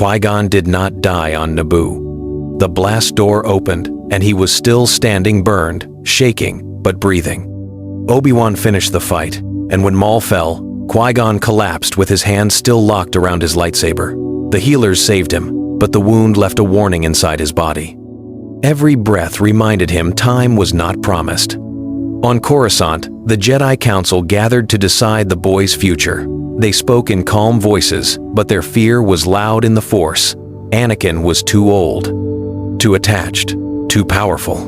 Qui-Gon did not die on Naboo. The blast door opened, and he was still standing burned, shaking, but breathing. Obi-Wan finished the fight, and when Maul fell, Qui-Gon collapsed with his hands still locked around his lightsaber. The healers saved him, but the wound left a warning inside his body. Every breath reminded him time was not promised. On Coruscant, the Jedi Council gathered to decide the boy's future. They spoke in calm voices, but their fear was loud in the Force. Anakin was too old, too attached, too powerful.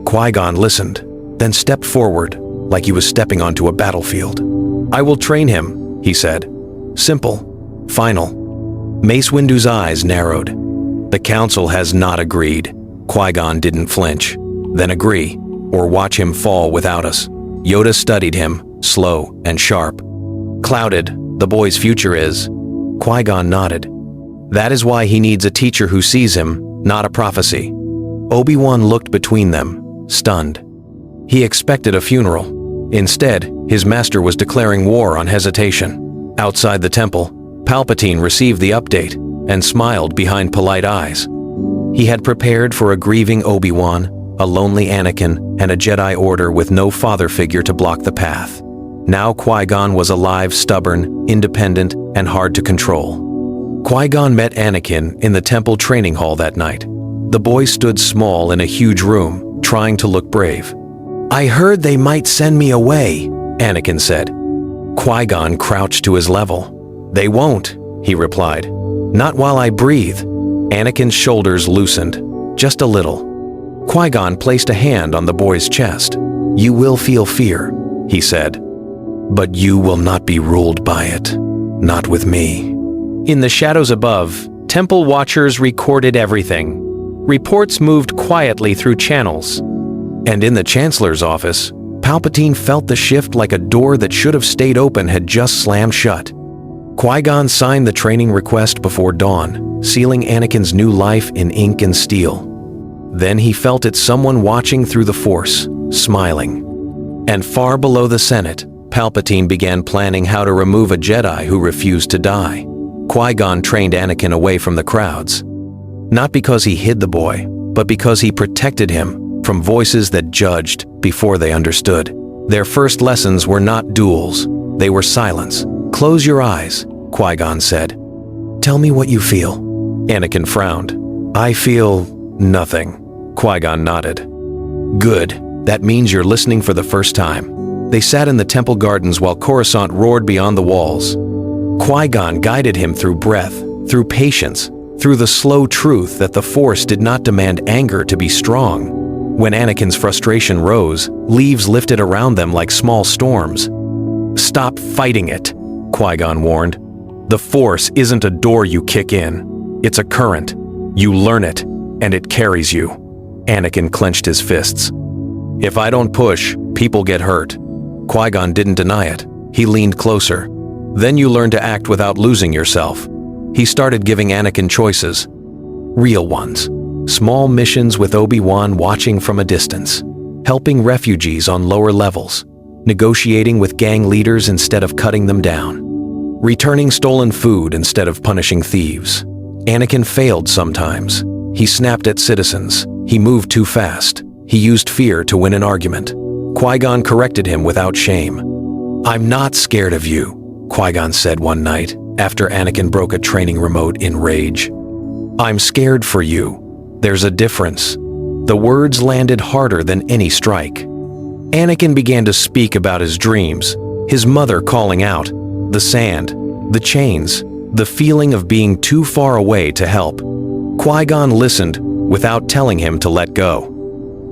Qui-Gon listened, then stepped forward, like he was stepping onto a battlefield. "I will train him," he said. Simple, final. Mace Windu's eyes narrowed. "The Council has not agreed." Qui-Gon didn't flinch. "Then agree, or watch him fall without us." Yoda studied him, slow and sharp. "Clouded, the boy's future is." Qui-Gon nodded. "That is why he needs a teacher who sees him, not a prophecy." Obi-Wan looked between them, stunned. He expected a funeral. Instead, his master was declaring war on hesitation. Outside the temple, Palpatine received the update and smiled behind polite eyes. He had prepared for a grieving Obi-Wan, a lonely Anakin, and a Jedi Order with no father figure to block the path. Now Qui-Gon was alive, stubborn, independent, and hard to control. Qui-Gon met Anakin in the temple training hall that night. The boy stood small in a huge room, trying to look brave. "I heard they might send me away," Anakin said. Qui-Gon crouched to his level. "They won't," he replied. "Not while I breathe." Anakin's shoulders loosened, just a little. Qui-Gon placed a hand on the boy's chest. "You will feel fear," he said. "But you will not be ruled by it. Not with me." In the shadows above, temple watchers recorded everything. Reports moved quietly through channels. And in the Chancellor's office, Palpatine felt the shift like a door that should have stayed open had just slammed shut. Qui-Gon signed the training request before dawn, sealing Anakin's new life in ink and steel. Then he felt it someone watching through the Force, smiling. And far below the Senate, Palpatine began planning how to remove a Jedi who refused to die. Qui-Gon trained Anakin away from the crowds. Not because he hid the boy, but because he protected him from voices that judged before they understood. Their first lessons were not duels, they were silence. "Close your eyes," Qui-Gon said. "Tell me what you feel." Anakin frowned. "I feel nothing." Qui-Gon nodded. "Good, that means you're listening for the first time." They sat in the temple gardens while Coruscant roared beyond the walls. Qui-Gon guided him through breath, through patience, through the slow truth that the Force did not demand anger to be strong. When Anakin's frustration rose, leaves lifted around them like small storms. "Stop fighting it," Qui-Gon warned. "The Force isn't a door you kick in. It's a current. You learn it, and it carries you." Anakin clenched his fists. "If I don't push, people get hurt." Qui-Gon didn't deny it. He leaned closer. "Then you learn to act without losing yourself." He started giving Anakin choices. Real ones. Small missions with Obi-Wan watching from a distance. Helping refugees on lower levels. Negotiating with gang leaders instead of cutting them down. Returning stolen food instead of punishing thieves. Anakin failed sometimes. He snapped at citizens. He moved too fast. He used fear to win an argument. Qui-Gon corrected him without shame. "I'm not scared of you," Qui-Gon said one night, after Anakin broke a training remote in rage. "I'm scared for you. There's a difference." The words landed harder than any strike. Anakin began to speak about his dreams, his mother calling out, the sand, the chains, the feeling of being too far away to help. Qui-Gon listened without telling him to let go.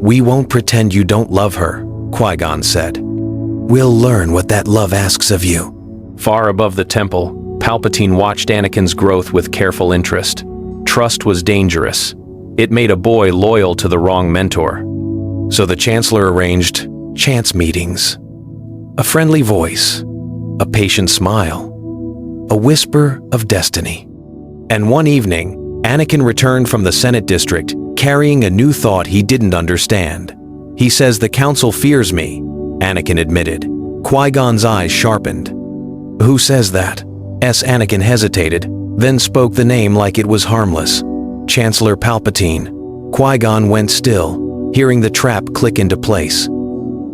"We won't pretend you don't love her," Qui-Gon said. "We'll learn what that love asks of you." Far above the temple, Palpatine watched Anakin's growth with careful interest. Trust was dangerous. It made a boy loyal to the wrong mentor. So the Chancellor arranged chance meetings. A friendly voice, a patient smile, a whisper of destiny. And one evening, Anakin returned from the Senate district, carrying a new thought he didn't understand. "He says the Council fears me," Anakin admitted. Qui-Gon's eyes sharpened. "Who says that?" Anakin hesitated, then spoke the name like it was harmless. Chancellor Palpatine. Qui-Gon went still, hearing the trap click into place.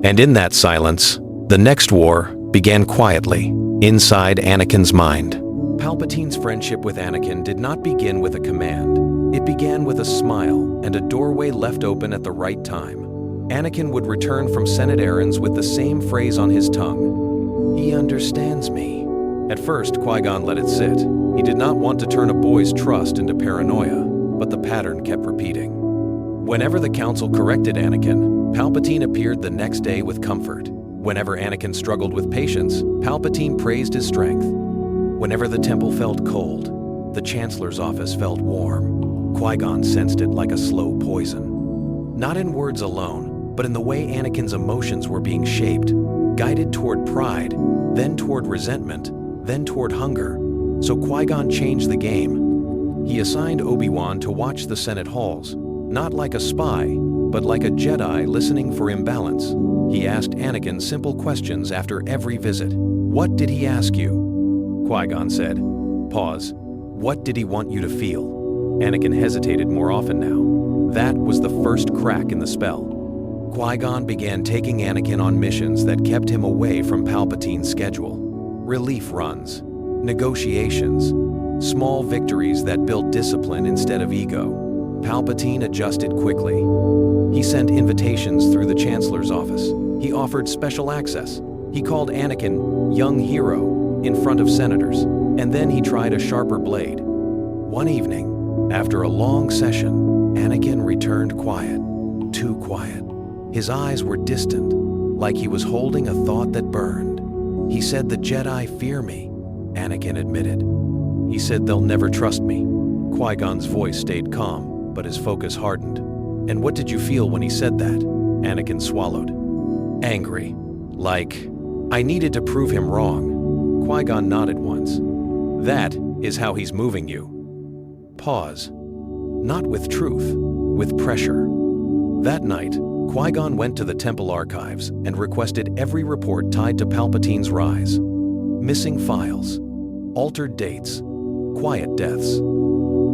And in that silence, the next war began quietly, inside Anakin's mind. Palpatine's friendship with Anakin did not begin with a command. It began with a smile and a doorway left open at the right time. Anakin would return from Senate errands with the same phrase on his tongue. "He understands me." At first, Qui-Gon let it sit. He did not want to turn a boy's trust into paranoia, but the pattern kept repeating. Whenever the council corrected Anakin, Palpatine appeared the next day with comfort. Whenever Anakin struggled with patience, Palpatine praised his strength. Whenever the temple felt cold, the Chancellor's office felt warm. Qui-Gon sensed it like a slow poison. Not in words alone, but in the way Anakin's emotions were being shaped, guided toward pride, then toward resentment, then toward hunger. So Qui-Gon changed the game. He assigned Obi-Wan to watch the Senate halls, not like a spy, but like a Jedi listening for imbalance. He asked Anakin simple questions after every visit. "What did he ask you?" Qui-Gon said. Pause. "What did he want you to feel?" Anakin hesitated more often now. That was the first crack in the spell. Qui-Gon began taking Anakin on missions that kept him away from Palpatine's schedule. Relief runs, negotiations, small victories that built discipline instead of ego. Palpatine adjusted quickly. He sent invitations through the Chancellor's office. He offered special access. He called Anakin young hero in front of senators, and then he tried a sharper blade. One evening, after a long session, Anakin returned quiet, too quiet. His eyes were distant, like he was holding a thought that burned. He said, "The Jedi fear me," Anakin admitted. He said, "They'll never trust me." Qui-Gon's voice stayed calm, but his focus hardened. "And what did you feel when he said that?" Anakin swallowed. "Angry. Like, I needed to prove him wrong." Qui-Gon nodded once. "That is how he's moving you." Pause. Not with truth, with pressure. That night, Qui-Gon went to the temple archives and requested every report tied to Palpatine's rise. Missing files, altered dates, quiet deaths.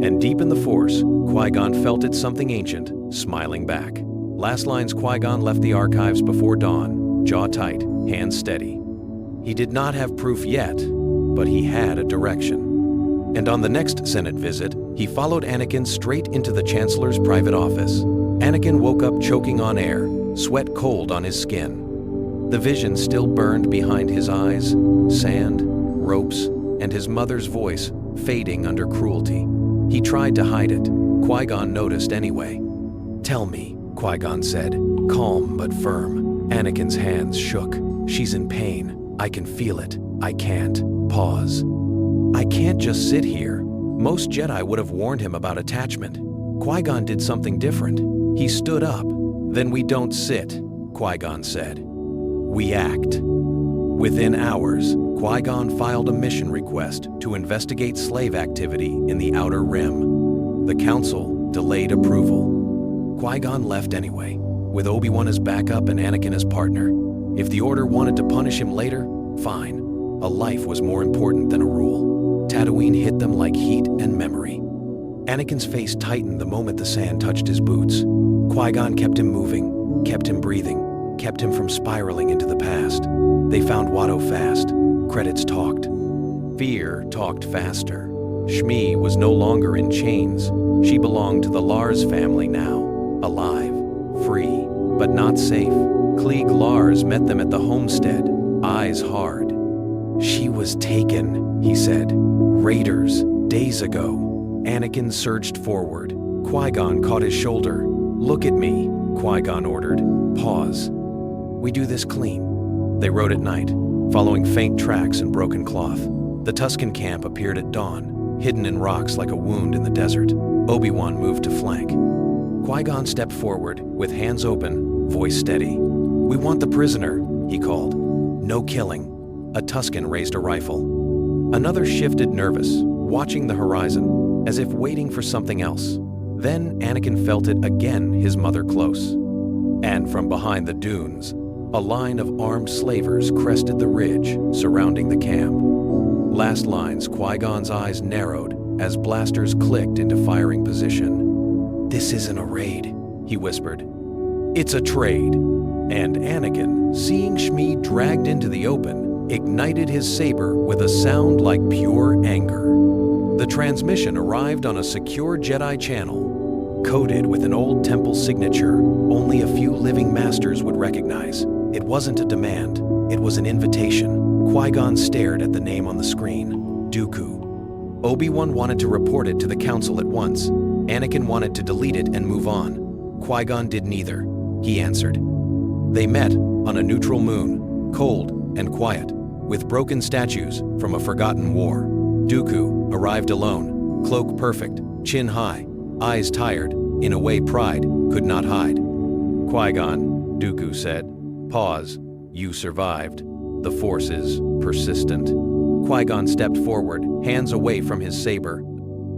And deep in the Force, Qui-Gon felt it something ancient, smiling back. Last lines Qui-Gon left the archives before dawn, jaw tight, hands steady. He did not have proof yet, but he had a direction. And on the next Senate visit, he followed Anakin straight into the Chancellor's private office. Anakin woke up choking on air, sweat cold on his skin. The vision still burned behind his eyes, sand, ropes, and his mother's voice fading under cruelty. He tried to hide it. Qui-Gon noticed anyway. "Tell me," Qui-Gon said, calm but firm. Anakin's hands shook. "She's in pain. I can feel it. I can't." Pause. "I can't just sit here." Most Jedi would have warned him about attachment. Qui-Gon did something different. He stood up. "Then we don't sit," Qui-Gon said. "We act." Within hours, Qui-Gon filed a mission request to investigate slave activity in the Outer Rim. The Council delayed approval. Qui-Gon left anyway, with Obi-Wan as backup and Anakin as partner. If the Order wanted to punish him later, fine. A life was more important than a rule. Tatooine hit them like heat and memory. Anakin's face tightened the moment the sand touched his boots. Qui-Gon kept him moving, kept him breathing, kept him from spiraling into the past. They found Watto fast. Credits talked. Fear talked faster. Shmi was no longer in chains. She belonged to the Lars family now. Alive, free, but not safe. Klieg Lars met them at the homestead, eyes hard. "She was taken," he said. "Raiders, days ago." Anakin surged forward. Qui-Gon caught his shoulder. "Look at me," Qui-Gon ordered. Pause. "We do this clean." They rode at night, following faint tracks and broken cloth. The Tusken camp appeared at dawn, hidden in rocks like a wound in the desert. Obi-Wan moved to flank. Qui-Gon stepped forward, with hands open, voice steady. "We want the prisoner," he called. "No killing." A Tusken raised a rifle. Another shifted nervous, watching the horizon, as if waiting for something else. Then Anakin felt it again, his mother close. And from behind the dunes, a line of armed slavers crested the ridge surrounding the camp. Last lines, Qui-Gon's eyes narrowed, as blasters clicked into firing position. "This isn't a raid," he whispered. "It's a trade." And Anakin, seeing Shmi dragged into the open, ignited his saber with a sound like pure anger. The transmission arrived on a secure Jedi channel, coded with an old temple signature only a few living masters would recognize. It wasn't a demand, it was an invitation. Qui-Gon stared at the name on the screen, Dooku. Obi-Wan wanted to report it to the Council at once. Anakin wanted to delete it and move on. Qui-Gon did neither, he answered. They met on a neutral moon, cold and quiet, with broken statues from a forgotten war. Dooku arrived alone, cloak perfect, chin high, eyes tired, in a way pride could not hide. "Qui-Gon," Dooku said, "pause. You survived. The Force is persistent." Qui-Gon stepped forward, hands away from his saber.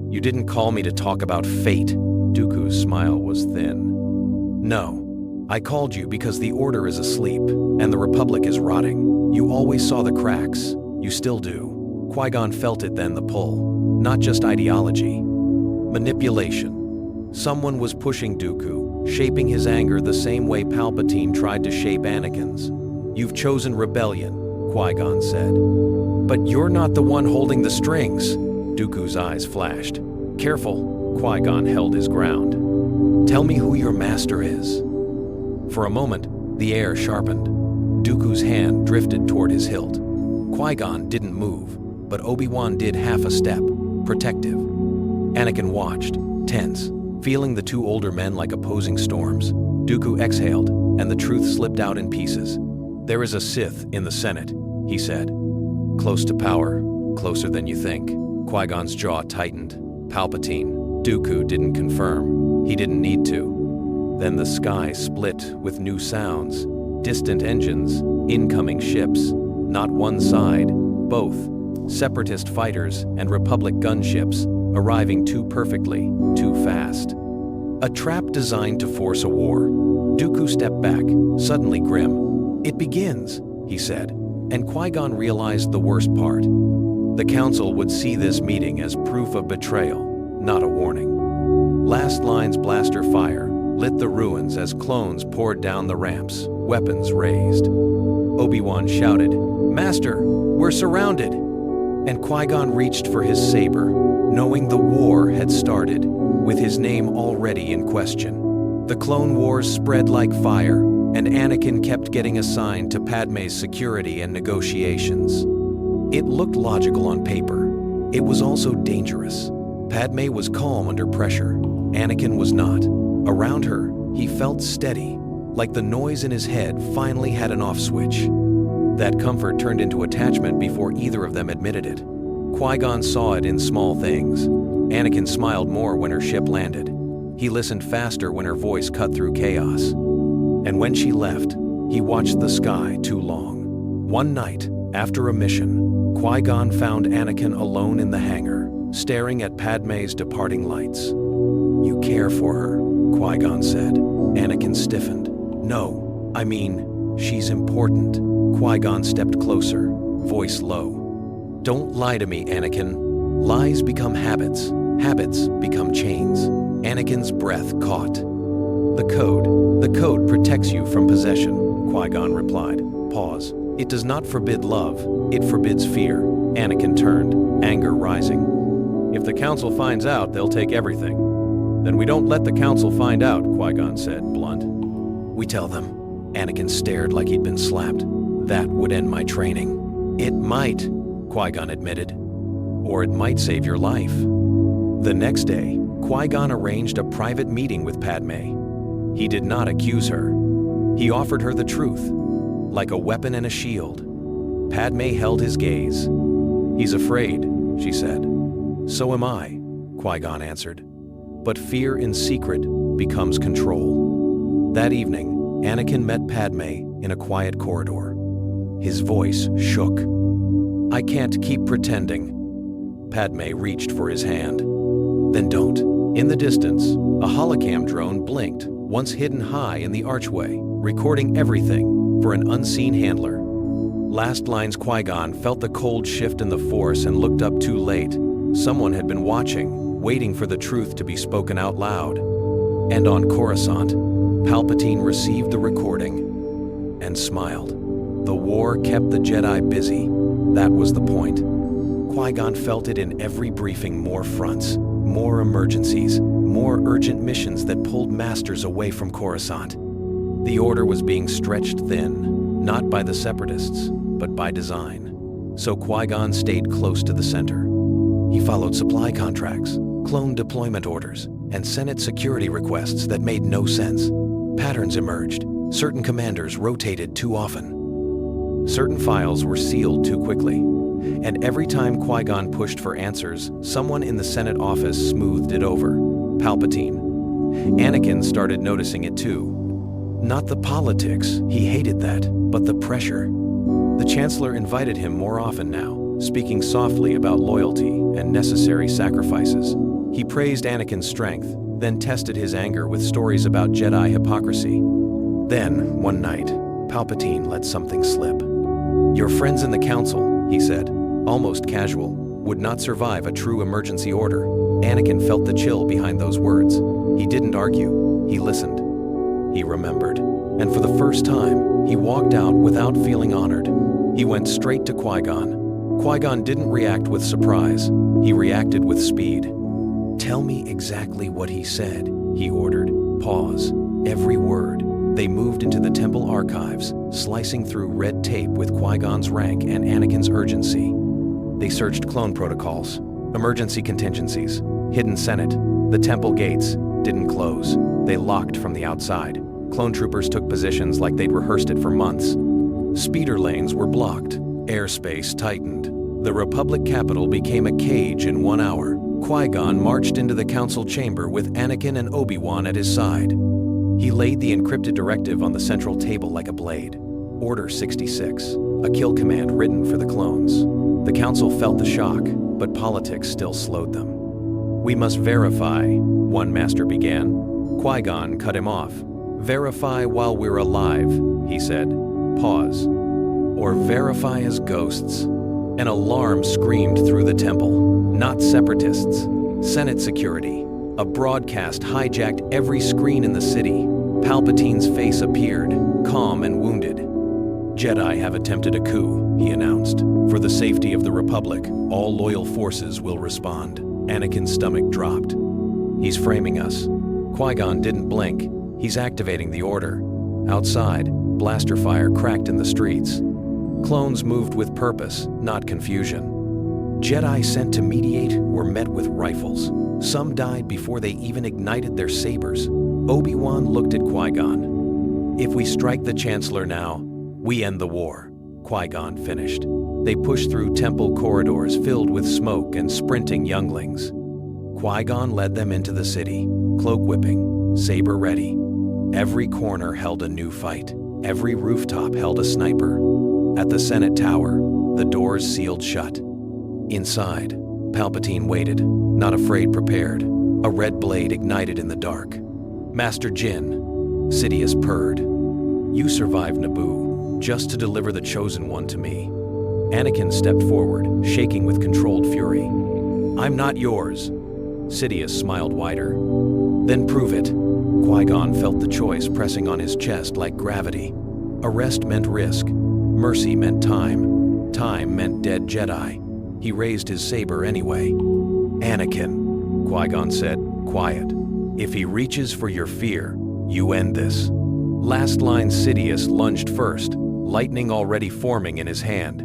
"You didn't call me to talk about fate." Dooku's smile was thin. "No. I called you because the Order is asleep, and the Republic is rotting. You always saw the cracks. You still do." Qui-Gon felt it then, the pull. Not just ideology. Manipulation. Someone was pushing Dooku, shaping his anger the same way Palpatine tried to shape Anakin's. "You've chosen rebellion," Qui-Gon said. "But you're not the one holding the strings." Dooku's eyes flashed. "Careful," Qui-Gon held his ground. "Tell me who your master is." For a moment, the air sharpened. Dooku's hand drifted toward his hilt. Qui-Gon didn't move, but Obi-Wan did half a step, protective. Anakin watched, tense, feeling the two older men like opposing storms. Dooku exhaled, and the truth slipped out in pieces. "There is a Sith in the Senate," he said. "Close to power, closer than you think." Qui-Gon's jaw tightened. "Palpatine." Dooku didn't confirm. He didn't need to. Then the sky split with new sounds. Distant engines, incoming ships. Not one side, both. Separatist fighters and Republic gunships, arriving too perfectly, too fast. A trap designed to force a war. Dooku stepped back, suddenly grim. "It begins," he said, and Qui-Gon realized the worst part. The Council would see this meeting as proof of betrayal, not a warning. Last line's blaster fire lit the ruins as clones poured down the ramps, weapons raised. Obi-Wan shouted, "Master, we're surrounded!" And Qui-Gon reached for his saber, knowing the war had started, with his name already in question. The Clone Wars spread like fire, and Anakin kept getting assigned to Padme's security and negotiations. It looked logical on paper. It was also dangerous. Padme was calm under pressure. Anakin was not. Around her, he felt steady, like the noise in his head finally had an off switch. That comfort turned into attachment before either of them admitted it. Qui-Gon saw it in small things. Anakin smiled more when her ship landed. He listened faster when her voice cut through chaos. And when she left, he watched the sky too long. One night, after a mission, Qui-Gon found Anakin alone in the hangar, staring at Padme's departing lights. "You care for her," Qui-Gon said. Anakin stiffened. "No, I mean, she's important." Qui-Gon stepped closer, voice low. "Don't lie to me, Anakin. Lies become habits. Habits become chains." Anakin's breath caught. The code protects you from possession," Qui-Gon replied. Pause. "It does not forbid love, it forbids fear." Anakin turned, anger rising. "If the Council finds out, they'll take everything." "Then we don't let the Council find out," Qui-Gon said, blunt. "We tell them." Anakin stared like he'd been slapped. "That would end my training." "It might," Qui-Gon admitted. "Or it might save your life." The next day, Qui-Gon arranged a private meeting with Padme. He did not accuse her. He offered her the truth, like a weapon and a shield. Padme held his gaze. "He's afraid," she said. "So am I," Qui-Gon answered. But fear in secret becomes control. That evening, Anakin met Padme in a quiet corridor. His voice shook. "I can't keep pretending." Padme reached for his hand. "Then don't." In the distance, a holocam drone blinked, once hidden high in the archway, recording everything for an unseen handler. Last lines Qui-Gon felt the cold shift in the Force and looked up too late. Someone had been watching, waiting for the truth to be spoken out loud. And on Coruscant, Palpatine received the recording and smiled. The war kept the Jedi busy. That was the point. Qui-Gon felt it in every briefing: more fronts, more emergencies, more urgent missions that pulled masters away from Coruscant. The order was being stretched thin, not by the Separatists, but by design. So Qui-Gon stayed close to the center. He followed supply contracts, clone deployment orders, and Senate security requests that made no sense. Patterns emerged. Certain commanders rotated too often. Certain files were sealed too quickly. And every time Qui-Gon pushed for answers, someone in the Senate office smoothed it over. Palpatine. Anakin started noticing it too. Not the politics, he hated that, but the pressure. The Chancellor invited him more often now, speaking softly about loyalty and necessary sacrifices. He praised Anakin's strength, then tested his anger with stories about Jedi hypocrisy. Then, one night, Palpatine let something slip. "Your friends in the Council," he said, almost casual, "would not survive a true emergency order." Anakin felt the chill behind those words. He didn't argue, he listened. He remembered. And for the first time, he walked out without feeling honored. He went straight to Qui-Gon. Qui-Gon didn't react with surprise. He reacted with speed. "Tell me exactly what he said," he ordered. Pause. Every word. They moved into the temple archives, slicing through red tape with Qui-Gon's rank and Anakin's urgency. They searched clone protocols, emergency contingencies, hidden Senate. The temple gates didn't close. They locked from the outside. Clone troopers took positions like they'd rehearsed it for months. Speeder lanes were blocked. Airspace tightened. The Republic capital became a cage in 1 hour. Qui-Gon marched into the council chamber with Anakin and Obi-Wan at his side. He laid the encrypted directive on the central table like a blade. Order 66, a kill command written for the clones. The council felt the shock, but politics still slowed them. "We must verify," one master began. Qui-Gon cut him off. "Verify while we're alive," he said. Pause. "Or verify as ghosts." An alarm screamed through the temple. Not separatists. Senate security. A broadcast hijacked every screen in the city. Palpatine's face appeared, calm and wounded. "Jedi have attempted a coup," he announced. "For the safety of the Republic, all loyal forces will respond." Anakin's stomach dropped. "He's framing us." Qui-Gon didn't blink. He's activating the order. Outside, blaster fire cracked in the streets. Clones moved with purpose, not confusion. Jedi sent to mediate were met with rifles. Some died before they even ignited their sabers. Obi-Wan looked at Qui-Gon. "If we strike the Chancellor now, we end the war," Qui-Gon finished. They pushed through temple corridors filled with smoke and sprinting younglings. Qui-Gon led them into the city, cloak whipping, saber ready. Every corner held a new fight. Every rooftop held a sniper. At the Senate Tower, the doors sealed shut. Inside, Palpatine waited, not afraid, prepared. A red blade ignited in the dark. "Master Jinn," Sidious purred. "You survived Naboo, just to deliver the Chosen One to me." Anakin stepped forward, shaking with controlled fury. "I'm not yours." Sidious smiled wider. "Then prove it." Qui-Gon felt the choice pressing on his chest like gravity. Arrest meant risk. Mercy meant time. Time meant dead Jedi. He raised his saber anyway. "Anakin," Qui-Gon said, quiet. "If he reaches for your fear, you end this." Last line. Sidious lunged first, lightning already forming in his hand.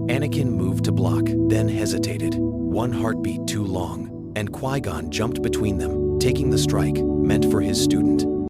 Anakin moved to block, then hesitated. One heartbeat too long, and Qui-Gon jumped between them, taking the strike meant for his student.